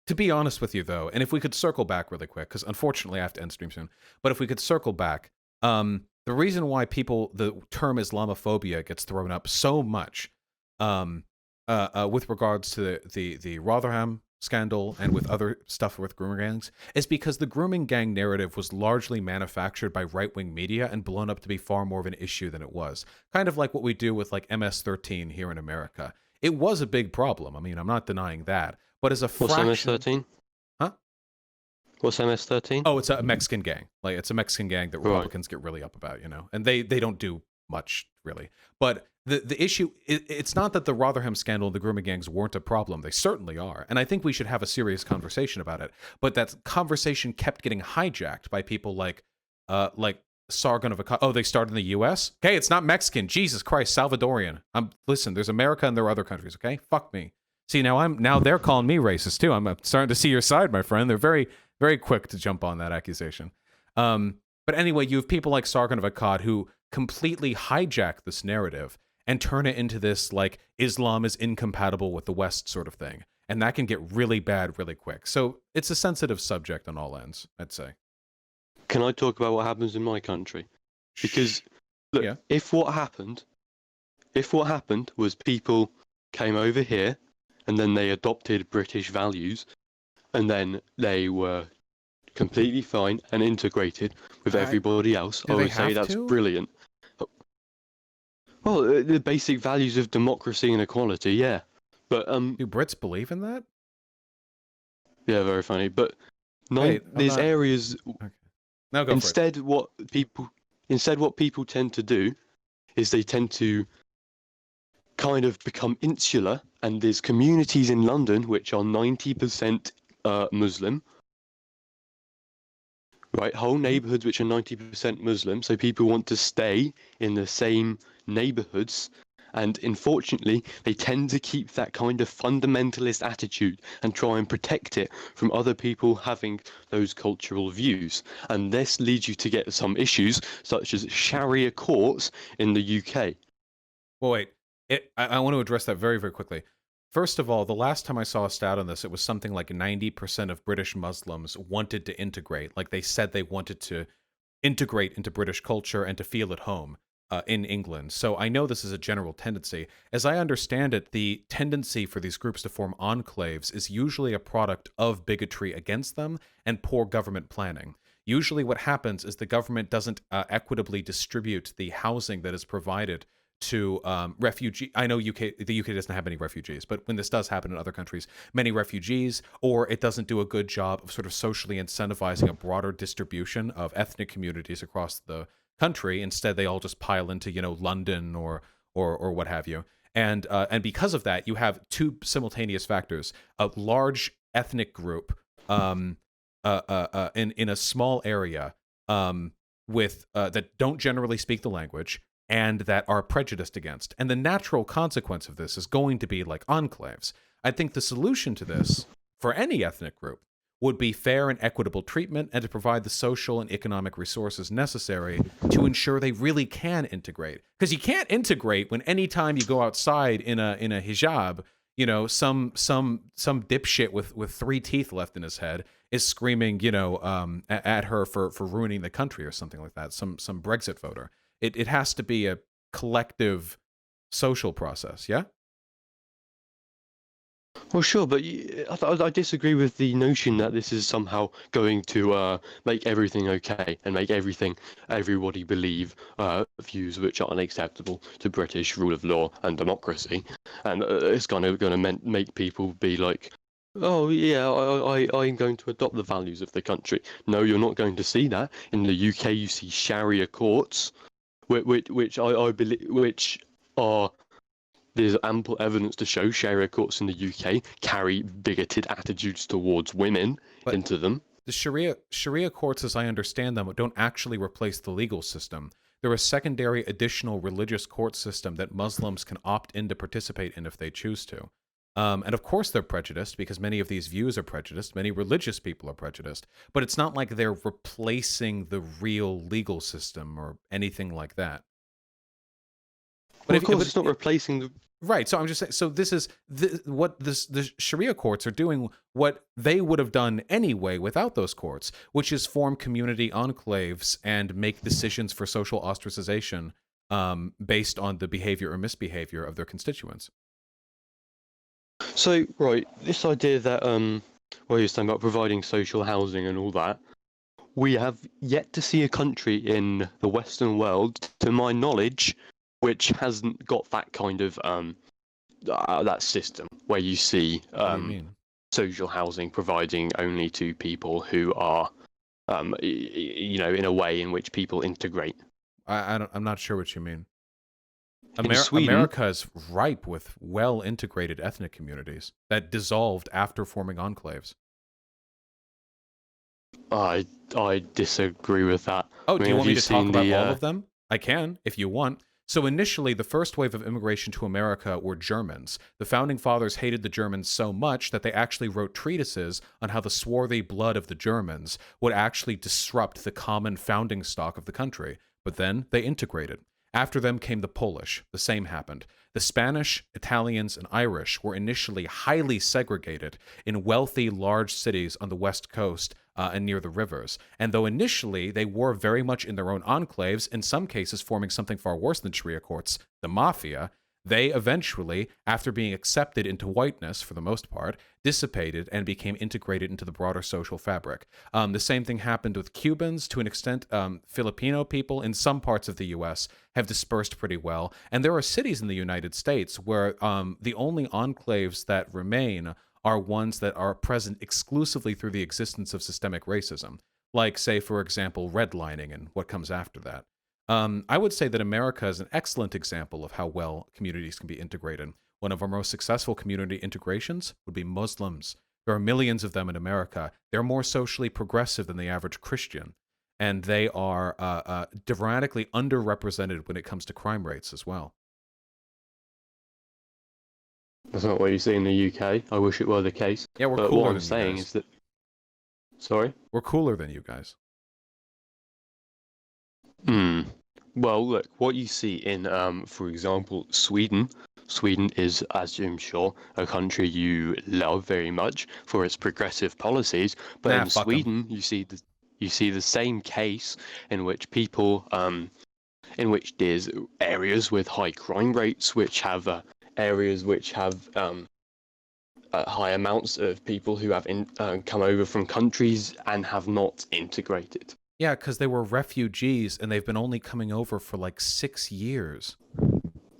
To be honest with you, though, and if we could circle back really quick, because unfortunately I have to end stream soon, but if we could circle back, the reason why the term Islamophobia gets thrown up so much with regards to the Rotherham scandal and with other stuff with grooming gangs is because the grooming gang narrative was largely manufactured by right-wing media and blown up to be far more of an issue than it was. Kind of like what we do with like MS-13 here in America. It was a big problem. I mean, I'm not denying that. But as a fraction... What's MS-13? Huh? What's MS-13? Oh, it's a Mexican gang. Like, it's a Mexican gang that Republicans get really up about, and they don't do much, really. But the issue, it's not that the Rotherham scandal and the grooming gangs weren't a problem. They certainly are. And I think we should have a serious conversation about it. But that conversation kept getting hijacked by people like Sargon of Akkad. Oh, they started in the U.S.? Okay, it's not Mexican. Jesus Christ, Salvadorian. Listen, there's America and there are other countries, okay? Fuck me. See, now they're calling me racist, too. I'm starting to see your side, my friend. They're very, very quick to jump on that accusation. But anyway, you have people like Sargon of Akkad who completely hijack this narrative and turn it into this like Islam is incompatible with the West sort of thing. And that can get really bad really quick. So it's a sensitive subject on all ends, I'd say. Can I talk about what happens in my country? Because look, Yeah. if what happened was people came over here and then they adopted British values and then they were completely fine and integrated with everybody else, I would say that's brilliant. Well, the basic values of democracy and equality, yeah. But do Brits believe in that? Yeah, very funny. But there's areas. Okay. No, go instead, for it. What people tend to do is they tend to kind of become insular, and there's communities in London which are 90% Muslim. Right, whole neighborhoods which are 90% Muslim, so people want to stay in the same neighborhoods, and unfortunately, they tend to keep that kind of fundamentalist attitude and try and protect it from other people having those cultural views. And this leads you to get some issues, such as Sharia Courts in the UK. Well, wait. I want to address that very, very quickly. First of all, the last time I saw a stat on this, it was something like 90% of British Muslims wanted to integrate. Like they said they wanted to integrate into British culture and to feel at home in England. So I know this is a general tendency. As I understand it, the tendency for these groups to form enclaves is usually a product of bigotry against them and poor government planning. Usually what happens is the government doesn't equitably distribute the housing that is provided to refugee. I know the UK doesn't have any refugees, but when this does happen in other countries, many refugees, or it doesn't do a good job of sort of socially incentivizing a broader distribution of ethnic communities across the country. Instead, they all just pile into, London or what have you. And because of that, you have two simultaneous factors: a large ethnic group in a small area with that don't generally speak the language, and that are prejudiced against. And the natural consequence of this is going to be like enclaves. I think the solution to this, for any ethnic group, would be fair and equitable treatment and to provide the social and economic resources necessary to ensure they really can integrate. Because you can't integrate when anytime you go outside in a hijab, some dipshit with 3 teeth left in his head is screaming, at her for ruining the country or something like that. Some Brexit voter. It has to be a collective social process, yeah? Well, sure, but I disagree with the notion that this is somehow going to make everything okay and make everybody believe views which are unacceptable to British rule of law and democracy. And it's kind of going to make people be like, oh, yeah, I'm going to adopt the values of the country. No, you're not going to see that. In the UK, you see Sharia courts, which I believe, which are, there's ample evidence to show Sharia courts in the UK carry bigoted attitudes towards women into them. The Sharia courts, as I understand them, don't actually replace the legal system. They're a secondary additional religious court system that Muslims can opt in to participate in if they choose to. And of course they're prejudiced because many of these views are prejudiced. Many religious people are prejudiced. But it's not like they're replacing the real legal system or anything like that. But of course it's not replacing the... Right, so I'm just saying, so this is what the Sharia courts are doing, what they would have done anyway without those courts, which is form community enclaves and make decisions for social ostracization based on the behavior or misbehavior of their constituents. So, right, this idea that, well, you're talking about providing social housing and all that, we have yet to see a country in the Western world, to my knowledge, which hasn't got that kind of, that system where you see social housing providing only to people who are, in a way in which people integrate. I'm not sure what you mean. Sweden, America is ripe with well-integrated ethnic communities that dissolved after forming enclaves. I disagree with that. Oh, do you want me to talk about all of them? I can, if you want. So initially, the first wave of immigration to America were Germans. The Founding Fathers hated the Germans so much that they actually wrote treatises on how the swarthy blood of the Germans would actually disrupt the common founding stock of the country. But then they integrated. After them came the Polish. The same happened. The Spanish, Italians, and Irish were initially highly segregated in wealthy, large cities on the West Coast and near the rivers. And though initially they were very much in their own enclaves, in some cases forming something far worse than Sharia courts, the mafia, they eventually, after being accepted into whiteness for the most part, dissipated and became integrated into the broader social fabric. The same thing happened with Cubans. To an extent, Filipino people in some parts of the U.S. have dispersed pretty well. And there are cities in the United States where the only enclaves that remain are ones that are present exclusively through the existence of systemic racism. Like, say, for example, redlining and what comes after that. I would say that America is an excellent example of how well communities can be integrated. One of our most successful community integrations would be Muslims. There are millions of them in America. They're more socially progressive than the average Christian, and they are dramatically underrepresented when it comes to crime rates as well. That's not what you see in the UK. I wish it were the case. Yeah, we're but cooler what I'm than saying you guys. is that... Sorry? We're cooler than you guys. Well, look, what you see in, for example, Sweden. Sweden is, as I'm sure, a country you love very much for its progressive policies. But Nah, in fuck 'em. Sweden, you see the same case in which people, in which there's areas with high crime rates, which have areas which have high amounts of people who have come over from countries and have not integrated. Yeah, because they were refugees and they've been only coming over for like 6 years.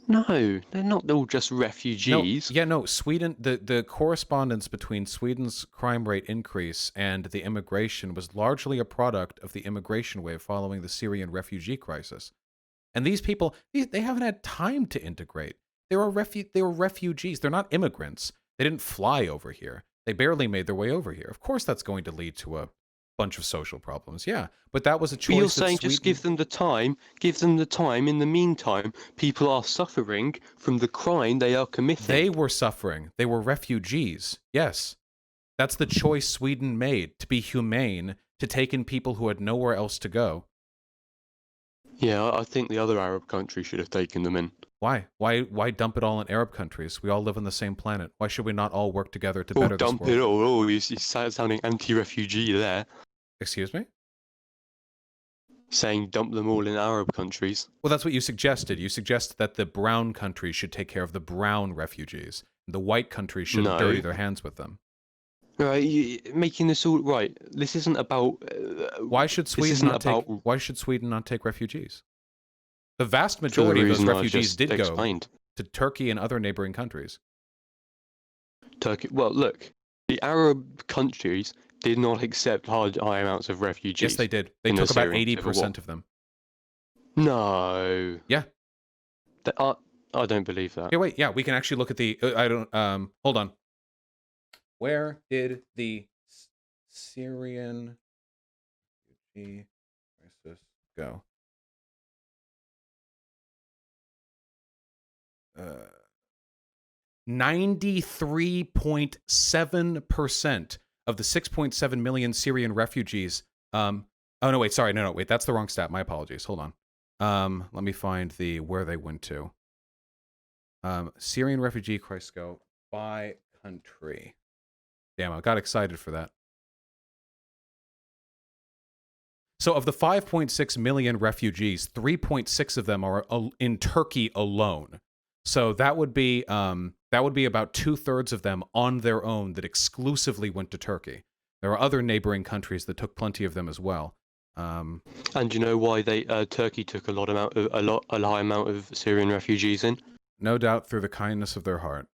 No, they're not all just refugees. No, Sweden, the correspondence between Sweden's crime rate increase and the immigration was largely a product of the immigration wave following the Syrian refugee crisis. And these people, they haven't had time to integrate. They were refugees. They're not immigrants. They didn't fly over here. They barely made their way over here. Of course that's going to lead to a bunch of social problems, yeah. But that was a choice. But you're that saying Sweden... just give them the time. Give them the time. In the meantime, people are suffering from the crime they are committing. They were suffering. They were refugees. Yes. That's the choice Sweden made, to be humane, to take in people who had nowhere else to go. Yeah, I think the other Arab countries should have taken them in. Why? Why dump it all in Arab countries? We all live on the same planet. Why should we not all work together to better this world? Dump it all. Oh, you're sounding anti-refugee there. Excuse me? Saying dump them all in Arab countries. Well, that's what you suggested. You suggested that the brown countries should take care of the brown refugees. The white countries shouldn't dirty their hands with them. Right, you're making this all right. This isn't about. Why should Sweden not take refugees? The vast For the majority of those reason I refugees just did go explained. to Turkey and other neighboring countries. Turkey. Well, look, the Arab countries did not accept high amounts of refugees. Yes, they did. They took about 80% of them. No. Yeah. I don't believe that. Okay, wait. Yeah, we can actually look at the. Hold on. Where did the Syrian refugee crisis go? 93.7% of the 6.7 million Syrian refugees. Oh no, wait, sorry, no, wait, that's the wrong stat. My apologies. Hold on. Let me find where they went to. Syrian refugee crisis go by country. Damn, I got excited for that. So of the 5.6 million refugees, 3.6 of them are in Turkey alone. So that would be about 2/3 of them on their own that exclusively went to Turkey. There are other neighboring countries that took plenty of them as well. And you know why Turkey took a high amount of Syrian refugees in? No doubt through the kindness of their heart.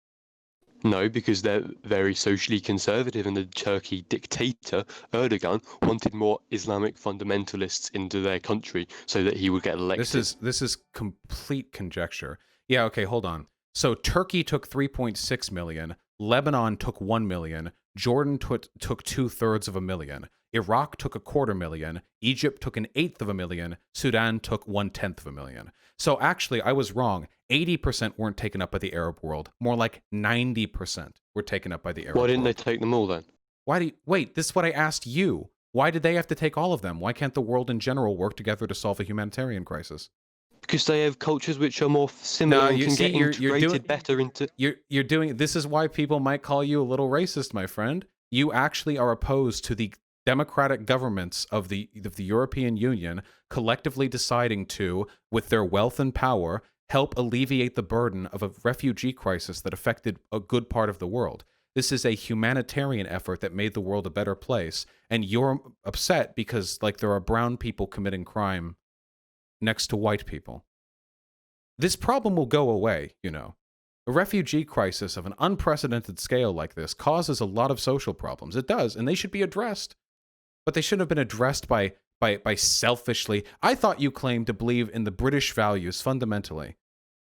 No, because they're very socially conservative, and the Turkey dictator Erdogan wanted more Islamic fundamentalists into their country so that he would get elected. This is complete conjecture. Yeah, okay, hold on. So Turkey took 3.6 million, Lebanon took 1 million, Jordan took 2/3 of a million, Iraq took 250,000, Egypt took 1/8 of a million, Sudan took 1/10 of a million. So actually, I was wrong. 80% weren't taken up by the Arab world. More like 90% were taken up by the Arab world. Why didn't they take them all then? Wait, this is what I asked you. Why did they have to take all of them? Why can't the world in general work together to solve a humanitarian crisis? Because they have cultures which are more similar No, and you can see, get you're doing integrated better into. you're doing. This is why people might call you a little racist, my friend. You actually are opposed to the democratic governments of the European Union collectively deciding to, with their wealth and power, help alleviate the burden of a refugee crisis that affected a good part of the world. This is a humanitarian effort that made the world a better place, and you're upset because like there are brown people committing crime next to white people. This problem will go away, you know. A refugee crisis of an unprecedented scale like this causes a lot of social problems. It does, and they should be addressed. But they shouldn't have been addressed by selfishly. I thought you claimed to believe in the British values fundamentally.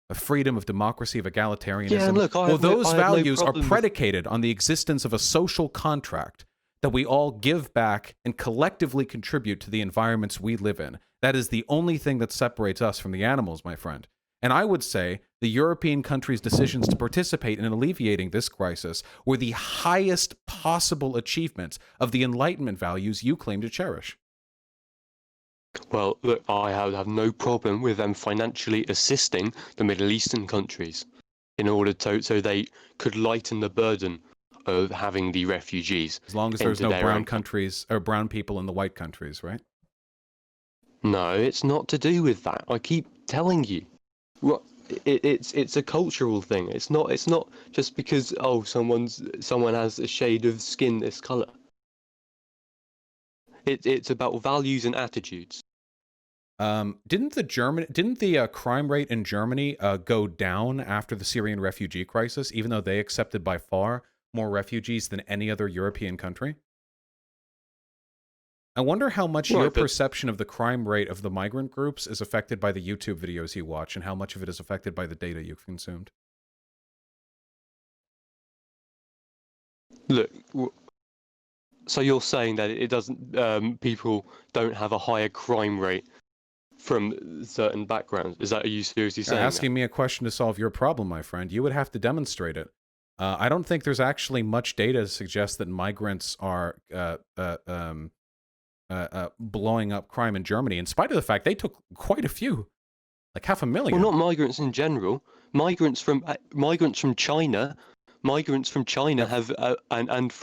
Of freedom, of democracy, of egalitarianism. Yeah, look, Well, those I have no values are problem with- predicated on the existence of a social contract that we all give back and collectively contribute to the environments we live in. That is the only thing that separates us from the animals, my friend. And I would say the European countries' decisions to participate in alleviating this crisis were the highest possible achievements of the Enlightenment values you claim to cherish. Well, look, I have no problem with them financially assisting the Middle Eastern countries in order to so they could lighten the burden of having the refugees. As long as there's into no their brown own countries or brown people in the white countries, right? No, it's not to do with that. I keep telling you. What it's a cultural thing. It's not just because someone has a shade of skin this color. It's about values and attitudes. Didn't the crime rate in Germany go down after the Syrian refugee crisis, even though they accepted by far more refugees than any other European country? I wonder how much your perception of the crime rate of the migrant groups is affected by the YouTube videos you watch, and how much of it is affected by the data you've consumed. Look, so you're saying that it doesn't, people don't have a higher crime rate from certain backgrounds? Are you seriously saying You're asking me a question to solve your problem, my friend. You would have to demonstrate it. I don't think there's actually much data to suggest that migrants are blowing up crime in Germany, in spite of the fact they took quite a few, like 500,000. Well, not migrants in general. Migrants from China, have and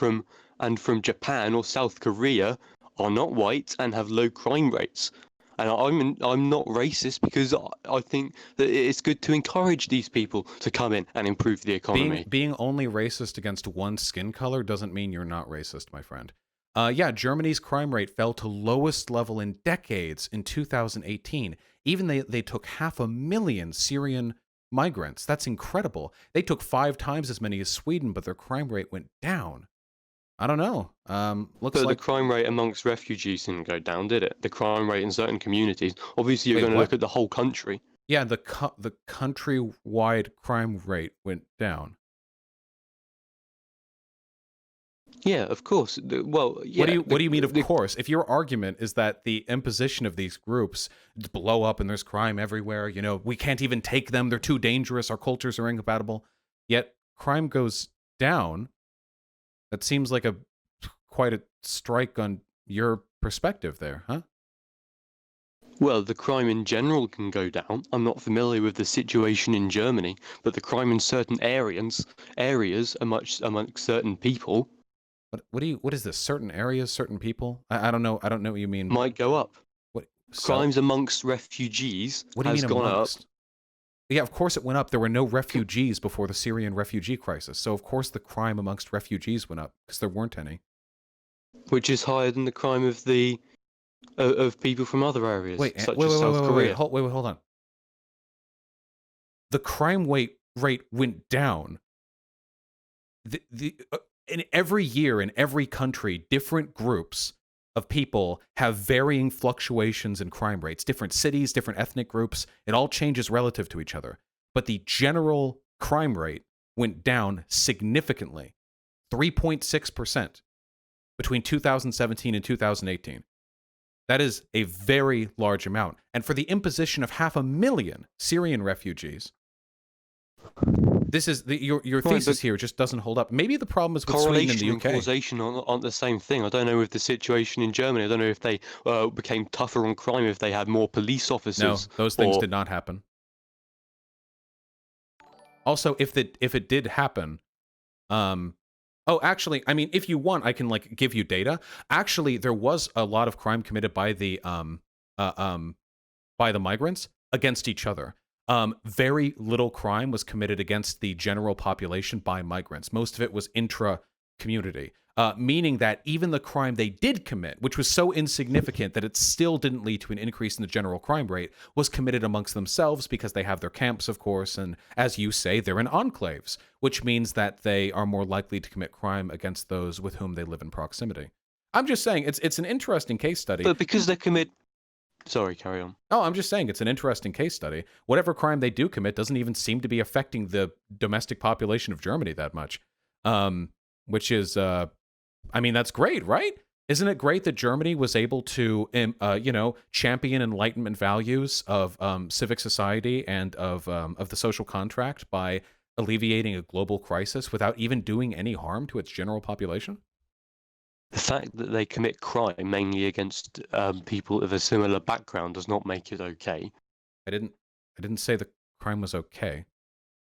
from Japan or South Korea are not white and have low crime rates. And I'm not racist because I think that it's good to encourage these people to come in and improve the economy. Being only racist against one skin color doesn't mean you're not racist, my friend. Yeah, Germany's crime rate fell to lowest level in decades in 2018. Even they took 500,000 Syrian migrants. That's incredible. They took 5 times as many as Sweden, but their crime rate went down. I don't know. Looks But like the crime rate amongst refugees didn't go down, did it? The crime rate in certain communities. Obviously, you're going to look at the whole country. Yeah, the countrywide crime rate went down. Yeah, of course. Well, yeah. What do you mean, of course? If your argument is that the imposition of these groups blow up and there's crime everywhere, you know, we can't even take them, they're too dangerous, our cultures are incompatible, yet crime goes down, that seems like quite a strike on your perspective there, huh? Well, the crime in general can go down. I'm not familiar with the situation in Germany, but the crime in certain areas amongst certain people What is this? Certain areas, certain people? I don't know. I don't know what you mean. might go up. What Crimes amongst refugees What do you has mean gone amongst? up. Yeah, of course it went up. There were no refugees before the Syrian refugee crisis, so of course the crime amongst refugees went up because there weren't any. Which is higher than the crime of the of people from other areas, such as South Korea. Hold on. The crime rate went down. In every year, in every country, different groups of people have varying fluctuations in crime rates. Different cities, different ethnic groups. It all changes relative to each other. But the general crime rate went down significantly, 3.6% between 2017 and 2018. That is a very large amount. And for the imposition of 500,000 Syrian refugees, This is your Right, thesis but here just doesn't hold up. Maybe the problem is with Sweden and correlation the and UK. causation aren't the same thing. I don't know with the situation in Germany. I don't know if they became tougher on crime if they had more police No, officers. those things did not happen. Also, if it did happen, oh, actually, I mean, if you want, I can like give you data. Actually, there was a lot of crime committed by the migrants against each other. Very little crime was committed against the general population by migrants. Most of it was intra-community, meaning that even the crime they did commit, which was so insignificant that it still didn't lead to an increase in the general crime rate, was committed amongst themselves because they have their camps, of course, and as you say, they're in enclaves, which means that they are more likely to commit crime against those with whom they live in proximity. I'm just saying, it's an interesting case study. But because they commit... Sorry, carry on. Oh, I'm just saying it's an interesting case study. Whatever crime they do commit doesn't even seem to be affecting the domestic population of Germany that much. Which is, I mean, that's great, right? Isn't it great that Germany was able to, champion Enlightenment values of civic society and of the social contract by alleviating a global crisis without even doing any harm to its general population? The fact that they commit crime mainly against people of a similar background does not make it okay. I didn't say the crime was okay.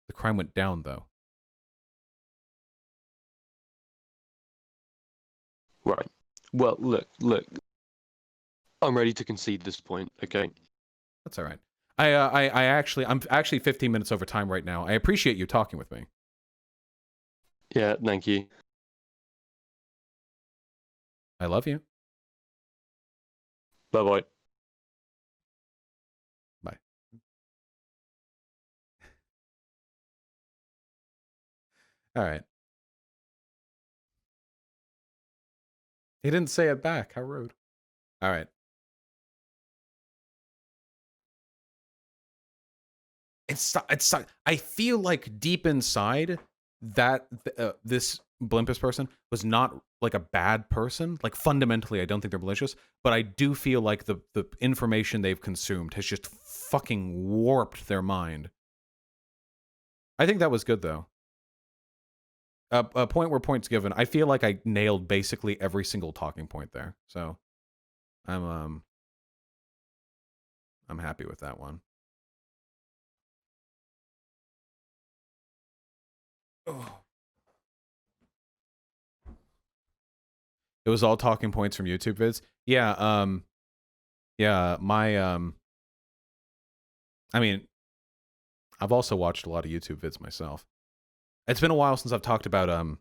The crime went down, though. Right. Well, look. I'm ready to concede this point. Okay. That's all right. I'm actually 15 minutes over time right now. I appreciate you talking with me. Yeah. Thank you. I love you. Bye-bye. Bye. All right. He didn't say it back. How rude. All right. I feel like deep inside that this Blimpus person was not like a bad person. Like fundamentally, I don't think they're malicious, but I do feel like the information they've consumed has just fucking warped their mind. I think that was good though. A point where point's given. I feel like I nailed basically every single talking point there. So I'm happy with that one. Oh. It was all talking points from YouTube vids. Yeah, yeah, I mean, I've also watched a lot of YouTube vids myself. It's been a while since I've talked about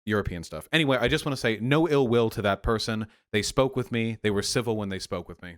European stuff. Anyway, I just want to say no ill will to that person. They spoke with me. They were civil when they spoke with me.